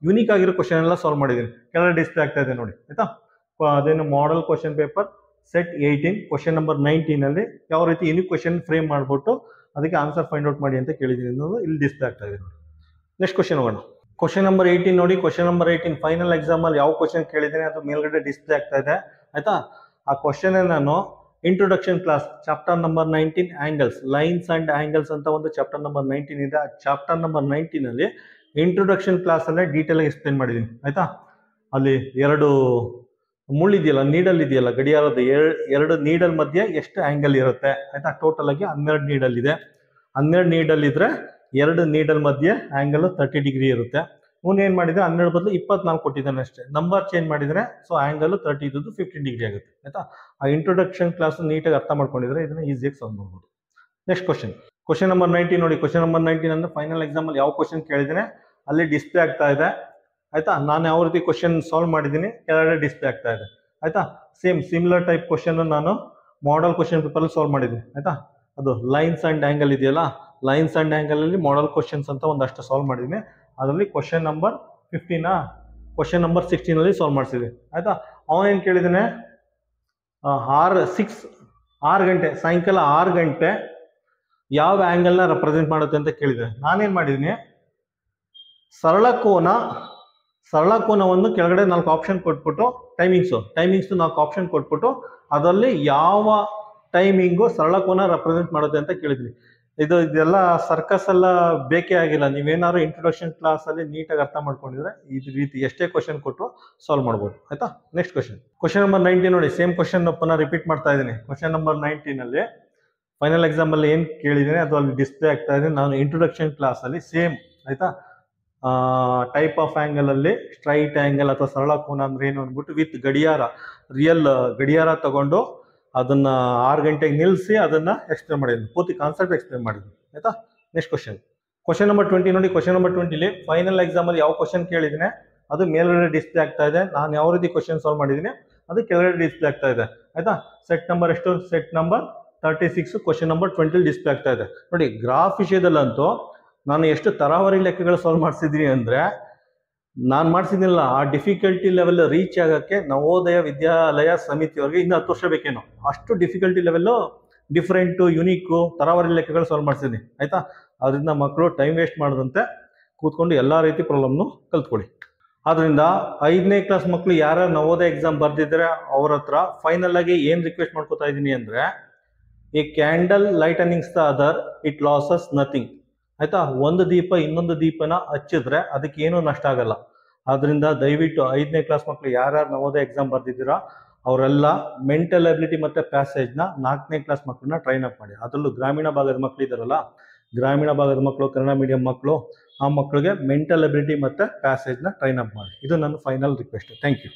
ಯೂನಿಕ್ ಆಗಿರೋ ಕ್ವಶನ್ ಎಲ್ಲ ಸಾಲ್ವ್ ಮಾಡಿದ್ದೀನಿ. ಕೆಳಗಡೆ ಡಿಸ್ಪ್ಲೇ ಆಗ್ತಾ ಇದೆ ನೋಡಿ ಆಯ್ತಾ. ಅದೇನು model question paper set 18 question number 19 ಅಲ್ಲಿ ಯಾವ ರೀತಿ ಯೂನಿಕ್ ಕ್ವಶನ್ ಫ್ರೇಮ್ ಮಾಡ್ಬಿಟ್ಟು ಅದಕ್ಕೆ ಆನ್ಸರ್ ಫೈಂಡ್ ಔಟ್ ಮಾಡಿ ಅಂತ ಕೇಳಿದ್ದೀನಿ ಅನ್ನೋದು ಇಲ್ಲಿ ಡಿಸ್ಪ್ಲೇ ಆಗ್ತಾ ಇದೆ ನೋಡಿ. ನೆಕ್ಸ್ಟ್ ಕ್ವಶನ್ ಹೋಗೋಣ. ಕ್ವಶನ್ ನಂಬರ್ 18 ನೋಡಿ. ಕ್ವಶನ್ ನಂಬರ್ 18 ಫೈನಲ್ ಎಕ್ಸಾಮ್ ಅಲ್ಲಿ ಯಾವ ಕ್ವಶನ್ ಕೇಳಿದ್ದೀನಿ ಅದು ಮೇಲ್ಗಡೆ ಡಿಸ್ಪ್ಲೇ ಆಗ್ತಾ ಇದೆ ಆಯ್ತಾ. ಆ ಕ್ವಶನ್ ನಾನು introduction class chapter number 19 angles lines and angles ಅಂತ ಒಂದು ಚಾಪ್ಟರ್ ನಂಬರ್ 19 ಇದೆ. ಆ ಚಾಪ್ಟರ್ ನಂಬರ್ 19 ಅಲ್ಲಿ ಇಂಟ್ರೊಡಕ್ಷನ್ ಕ್ಲಾಸ್ ಅಲ್ಲೇ ಡೀಟೇಲ್ ಆಗಿ ಎಕ್ಸ್ಪ್ಲೇನ್ ಮಾಡಿದ್ದೀನಿ ಆಯ್ತಾ. ಅಲ್ಲಿ 2 ಮುಳ್ಳಿದೆಯಲ್ಲ, ನೀಡಲ್ ಇದೆಯಲ್ಲ, ಗಡಿಯಾರದ 2 ನೀಡಲ್ ಮಧ್ಯೆ ಎಷ್ಟು ಆಂಗಲ್ ಇರುತ್ತೆ ಆಯ್ತಾ. ಟೋಟಲ್ ಆಗಿ 12 ನೀಡಲ್ ಇದೆ. 12 ನೀಡಲ್ ಇದ್ರೆ 2 ನೀಡಲ್ ಮಧ್ಯೆ ಆಂಗಲ್ 30 ಡಿಗ್ರಿ ಇರುತ್ತೆ. ಇವನು ಏನ್ ಮಾಡಿದ್ರೆ 12 ಬದಲು 24 ಕೊಟ್ಟಿದ್ದಾನೆ ಅಷ್ಟೇ. ನಂಬರ್ ಚೇಂಜ್ ಮಾಡಿದ್ರೆ ಸೊ ಆಂಗಲ್ 30 ಇದ್ದು 15 ಡಿಗ್ರಿ ಆಗುತ್ತೆ ಆಯ್ತಾ. ಆ ಇಂಟ್ರೊಡಕ್ಷನ್ ಕ್ಲಾಸ್ ನೀಟಾಗಿ ಅರ್ಥ ಮಾಡ್ಕೊಂಡಿದ್ರೆ ಇದನ್ನ ಈಸಿಯಾಗಿ ಸಾಲ್ವ್ ಮಾಡ್ಬೋದು. ನೆಕ್ಸ್ಟ್ ಕ್ವಶನ್ ನಂಬರ್ 19 ನೋಡಿ. ಕ್ವಶನ್ ನಂಬರ್ 19 ಅಂದ್ರೆ ಫೈನಲ್ ಎಕ್ಸಾಮ್ ಅಲ್ಲಿ ಯಾವ ಕ್ವಶನ್ ಕೇಳಿದ್ರೆ ಅಲ್ಲಿ ಡಿಸ್ಪ್ಲೇ ಆಗ್ತಾ ಇದೆ ಆಯ್ತಾ. ನಾನು ಯಾವ ರೀತಿ ಕ್ವಶನ್ ಸಾಲ್ವ್ ಮಾಡಿದ್ದೀನಿ ಕೆಳಗಡೆ ಡಿಸ್ಪ್ಲೇ ಆಗ್ತಾ ಇದೆ ಆಯ್ತಾ. ಸಿಮಿಲರ್ ಟೈಪ್ ಕ್ವಶನ್ ನಾನು ಮಾಡೆಲ್ ಕ್ವಶನ್ ಪೇಪರ್ ಸಾಲ್ವ್ ಮಾಡಿದ್ದೀನಿ ಆಯ್ತಾ. ಅದು ಲೈನ್ಸ್ ಅಂಡ್ ಆಂಗಲ್ ಇದೆಯಲ್ಲ, ಲೈನ್ಸ್ ಅಂಡ್ ಆಂಗಲ್ ಅಲ್ಲಿ ಮಾಡೆಲ್ ಕ್ವಶನ್ಸ್ ಅಂತ ಒಂದಷ್ಟು ಸಾಲ್ವ್ ಮಾಡಿದ್ದೀನಿ. ಅದರಲ್ಲಿ ಕ್ವಶನ್ ನಂಬರ್ 15 ಕ್ವಶನ್ ನಂಬರ್ 16 ಅಲ್ಲಿ ಸಾಲ್ವ್ ಮಾಡಿಸಿದ್ವಿ ಆಯ್ತಾ. ಅವನೇನು ಕೇಳಿದ್ದಾನೆ 6 ಗಂಟೆ ಸಾಯಂಕಾಲ 6 ಗಂಟೆ ಯಾವ ಆಂಗಲ್ನ ರೆಪ್ರೆಸೆಂಟ್ ಮಾಡುತ್ತೆ ಅಂತ ಕೇಳಿದೆ. ನಾನೇನು ಮಾಡಿದ್ದೀನಿ, ಸರಳ ಕೋನವನ್ನು ಕೆಳಗಡೆ 4 ಆಪ್ಷನ್ ಕೊಟ್ಬಿಟ್ಟು ಟೈಮಿಂಗ್ಸ್ 4 ಆಪ್ಷನ್ ಕೊಟ್ಬಿಟ್ಟು ಅದರಲ್ಲಿ ಯಾವ ಟೈಮಿಂಗು ಸರಳ ಕೋನ ರೆಪ್ರೆಸೆಂಟ್ ಮಾಡುತ್ತೆ ಅಂತ ಕೇಳಿದ್ವಿ. ಇದೆಲ್ಲ ಸರ್ಕಸ್ ಎಲ್ಲ ಬೇಕೇ ಆಗಿಲ್ಲ. ನೀವೇನಾದ್ರು ಇಂಟ್ರೊಡಕ್ಷನ್ ಕ್ಲಾಸ್ ಅಲ್ಲಿ ನೀಟಾಗಿ ಅರ್ಥ ಮಾಡ್ಕೊಂಡಿದ್ರೆ ಈ ರೀತಿ ಎಷ್ಟೇ ಕ್ವಶನ್ ಕೊಟ್ಟರು ಸಾಲ್ವ್ ಮಾಡ್ಬೋದು ಆಯ್ತಾ. ನೆಕ್ಸ್ಟ್ ಕ್ವಶನ್ ನಂಬರ್ 19 ನೋಡಿ. ಸೇಮ್ ಕ್ವಶನ್ ಪುನಃ ರಿಪೀಟ್ ಮಾಡ್ತಾ ಇದ್ದೀನಿ. ಕ್ವಶನ್ ನಂಬರ್ 19 ಅಲ್ಲಿ ಫೈನಲ್ ಎಕ್ಸಾಮ್ ಅಲ್ಲಿ ಏನ್ ಕೇಳಿದ್ದೀನಿ ಅದು ಅಲ್ಲಿ ಡಿಸ್ಪ್ಲೇ ಆಗ್ತಾ ಇದೆ. ನಾನು ಇಂಟ್ರೊಡಕ್ಷನ್ ಕ್ಲಾಸ್ ಅಲ್ಲಿ ಸೇಮ್ ಆಯ್ತಾ ಟೈಪ್ ಆಫ್ ಆಂಗಲ್ ಅಲ್ಲಿ ಸ್ಟ್ರೈಟ್ ಆಂಗಲ್ ಅಥವಾ ಸರಳ ಕೋನ ಅಂದ್ರೆ ಏನು ಅಂದ್ಬಿಟ್ಟು ವಿತ್ ರಿಯಲ್ ಗಡಿಯಾರ ತಗೊಂಡು ಅದನ್ನ 6 ಗಂಟೆಗೆ ನಿಲ್ಲಿಸಿ ಅದನ್ನ ಎಕ್ಸ್ಪ್ಲೇನ್ ಮಾಡಿದ್ದೀನಿ. ಪೂರ್ತಿ ಕಾನ್ಸೆಪ್ಟ್ ಎಕ್ಸ್ಪ್ಲೇನ್ ಮಾಡಿದ್ದೀನಿ ಆಯ್ತಾ. ನೆಕ್ಸ್ಟ್ ಕ್ವಶನ್ ನಂಬರ್ 20 ನೋಡಿ. ಕ್ವಶನ್ ನಂಬರ್ 20 ಫೈನಲ್ ಎಕ್ಸಾಮ್ ಅಲ್ಲಿ ಯಾವ ಕ್ವಶನ್ ಕೇಳಿದ್ದೀನಿ ಅದು ಮೇಲ್ಗಡೆ ಡಿಸ್ಪ್ಲೇ ಆಗ್ತಾ ಇದೆ. ನಾನು ಯಾವ ರೀತಿ ಕ್ವಶನ್ ಸಾಲ್ವ್ ಮಾಡಿದ್ದೀನಿ ಅದು ಕೆಳಗಡೆ ಡಿಸ್ಪ್ಲೇ ಆಗ್ತಾ ಇದೆ ಆಯ್ತಾ. ಸೆಟ್ ನಂಬರ್ ಎಷ್ಟು? Set number 36 question number 20 display ಆಗ್ತಾ ಇದೆ ನೋಡಿ. ಗ್ರಾಫ್ ವಿಷಯದಲ್ಲಂತೂ ನಾನು ಎಷ್ಟು ತರಾವರಿ ಲೆಕ್ಕಗಳು ಸಾಲ್ವ್ ಮಾಡಿಸಿದ್ದೀನಿ ಅಂದರೆ ನಾನು ಮಾಡಿಸಿದ್ನಿಲ್ಲ. ಆ ಡಿಫಿಕಲ್ಟಿ ಲೆವೆಲ್ ರೀಚ್ ಆಗೋಕ್ಕೆ ನವೋದಯ ವಿದ್ಯಾಲಯ ಸಮಿತಿಯವ್ರಿಗೆ ಇನ್ನು 10 ವರ್ಷ ಬೇಕೇನೋ, ಅಷ್ಟು ಡಿಫಿಕಲ್ಟಿ ಲೆವೆಲ್ಲು ಡಿಫ್ರೆಂಟು ಯುನೀಕು ತರಾವರಿ ಲೆಕ್ಕಗಳು ಸಾಲ್ವ್ ಮಾಡಿಸಿದ್ದೀನಿ ಆಯಿತಾ. ಅದರಿಂದ ಮಕ್ಕಳು ಟೈಮ್ ವೇಸ್ಟ್ ಮಾಡದಂತೆ ಕೂತ್ಕೊಂಡು ಎಲ್ಲ ರೀತಿ ಪ್ರಾಬ್ಲಮ್ನು ಕಲ್ತ್ಕೊಳ್ಳಿ. ಆದ್ದರಿಂದ 5ನೇ ಕ್ಲಾಸ್ ಮಕ್ಕಳು ಯಾರು ನವೋದಯ ಎಕ್ಸಾಮ್ ಬರ್ದಿದ್ರೆ ಅವ್ರ ಹತ್ರ ಫೈನಲ್ ಆಗಿ ಏನು ರಿಕ್ವೆಸ್ಟ್ ಮಾಡ್ಕೋತಾ ಇದ್ದೀನಿ ಅಂದರೆ, a candle lightnings the other it loses nothing ಆಯ್ತಾ. ಒಂದು ದೀಪ ಇನ್ನೊಂದು ದೀಪನ ಹಚ್ಚಿದ್ರೆ ಅದಕ್ಕೆ ಏನೂ ನಷ್ಟ ಆಗಲ್ಲ. ಆದ್ರಿಂದ ದಯವಿಟ್ಟು 5ನೇ ಕ್ಲಾಸ್ ಮಕ್ಕಳು ಯಾರ್ಯಾರು ನವೋದಯ ಎಕ್ಸಾಮ್ ಬರ್ದಿದ್ದೀರಾ ಅವರೆಲ್ಲ ಮೆಂಟಲ್ ಅಬಿಲಿಟಿ ಮತ್ತು ಪ್ಯಾಸೇಜ್ನ 4ನೇ ಕ್ಲಾಸ್ ಮಕ್ಕಳನ್ನ ಟ್ರೈನ್ ಅಪ್ ಮಾಡಿ. ಅದರಲ್ಲೂ ಗ್ರಾಮೀಣ ಭಾಗದ ಮಕ್ಕಳು ಇದ್ದಾರಲ್ಲ, ಗ್ರಾಮೀಣ ಭಾಗದ ಮಕ್ಕಳು, ಕನ್ನಡ ಮೀಡಿಯಂ ಮಕ್ಕಳು, ಆ ಮಕ್ಕಳಿಗೆ ಮೆಂಟಲ್ ಅಬಿಲಿಟಿ ಮತ್ತು ಪ್ಯಾಸೇಜ್ನ ಟ್ರೈನ್ ಅಪ್ ಮಾಡಿ. ಇದು ನನ್ನ ಫೈನಲ್ ರಿಕ್ವೆಸ್ಟ್. Thank you.